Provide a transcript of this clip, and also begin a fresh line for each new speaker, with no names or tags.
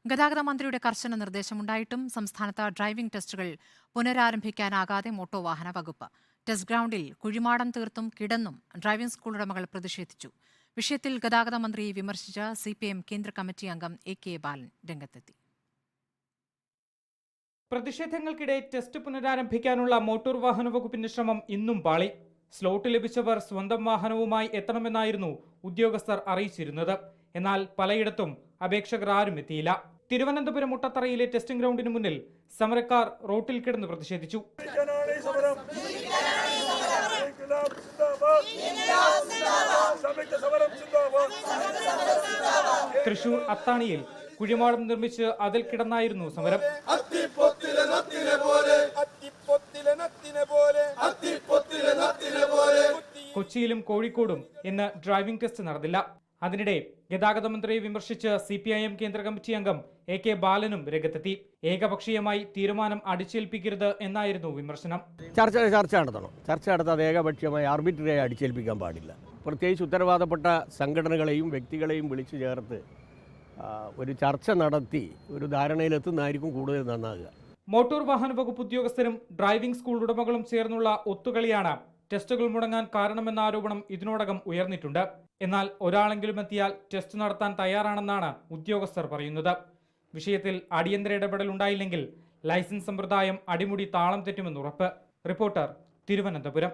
ഗതാഗത മന്ത്രിയുടെ കർശന നിർദ്ദേശമുണ്ടായിട്ടും സംസ്ഥാനത്ത് ഡ്രൈവിംഗ് ടെസ്റ്റുകൾ പുനരാരംഭിക്കാനാകാതെ മോട്ടോർ വാഹന വകുപ്പ്. ടെസ്റ്റ് ഗ്രൗണ്ടിൽ കുഴിമാടം തീർത്തും കിടന്നും ഡ്രൈവിംഗ് സ്കൂൾ ഉടമകൾ പ്രതിഷേധിച്ചു. വിഷയത്തിൽ ഗതാഗത മന്ത്രിയെ വിമർശിച്ച CPM കേന്ദ്ര കമ്മിറ്റി അംഗം AK ബാലൻ രംഗത്തെത്തി.
പ്രതിഷേധങ്ങൾക്കിടെ ടെസ്റ്റ് പുനരാരംഭിക്കാനുള്ള മോട്ടോർ വാഹന വകുപ്പിന്റെ ശ്രമം ഇന്നും പാളി. സ്ലോട്ട് ലഭിച്ചവർ സ്വന്തം വാഹനവുമായി എത്തണമെന്നായിരുന്നു ഉദ്യോഗസ്ഥർ അറിയിച്ചിരുന്നത്. എന്നാൽ പലയിടത്തും അപേക്ഷകർ ആരും എത്തിയില്ല. തിരുവനന്തപുരം മുട്ടത്തറയിലെ ടെസ്റ്റിംഗ് ഗ്രൗണ്ടിന് മുന്നിൽ സമരക്കാർ റോട്ടിൽ കിടന്ന് പ്രതിഷേധിച്ചു. തൃശൂർ അത്താണിയിൽ കുഴിമാടം നിർമ്മിച്ച് അതിൽ കിടന്നായിരുന്നു സമരം. കൊച്ചിയിലും കോഴിക്കോടും ഇന്ന് ഡ്രൈവിംഗ് ടെസ്റ്റ് നടന്നില്ല. അതിനിടെ ഗതാഗത മന്ത്രിയെ വിമർശിച്ച് CPIM കേന്ദ്ര കമ്മിറ്റി അംഗം AK ബാലനും രംഗത്തെത്തി. ഏകപക്ഷീയമായി തീരുമാനം അടിച്ചേൽപ്പിക്കരുത് എന്നായിരുന്നു വിമർശനം.
ചർച്ച നടത്താതെ ഏകപക്ഷീയമായി ആർബിട്രറിയായി അടിച്ചേൽപ്പിക്കാൻ പാടില്ല. പ്രത്യേകിച്ച് ഉത്തരവാദപ്പെട്ട സംഘടനകളെയും വ്യക്തികളെയും വിളിച്ചു ചേർത്ത് ഒരു ചർച്ച നടത്തി ഒരു ധാരണയിലെത്തുന്നതായിരിക്കും കൂടുതൽ നന്നാകുക.
മോട്ടോർ വാഹന വകുപ്പ് ഉദ്യോഗസ്ഥരും ഡ്രൈവിംഗ് സ്കൂൾ ഉടമകളും ചേർന്നുള്ള ഒത്തുകളിയാണ് ടെസ്റ്റുകൾ മുടങ്ങാൻ കാരണമെന്ന ആരോപണം ഇതിനോടകം ഉയർന്നിട്ടുണ്ട്. എന്നാൽ ഒരാളെങ്കിലും എത്തിയാൽ ടെസ്റ്റ് നടത്താൻ തയ്യാറാണെന്നാണ് ഉദ്യോഗസ്ഥർ പറയുന്നത്. വിഷയത്തിൽ അടിയന്തര ഇടപെടൽ ഉണ്ടായില്ലെങ്കിൽ ലൈസൻസ് സമ്പ്രദായം അടിമുടി താളം തെറ്റുമെന്ന് ഉറപ്പ്. റിപ്പോർട്ടർ, തിരുവനന്തപുരം.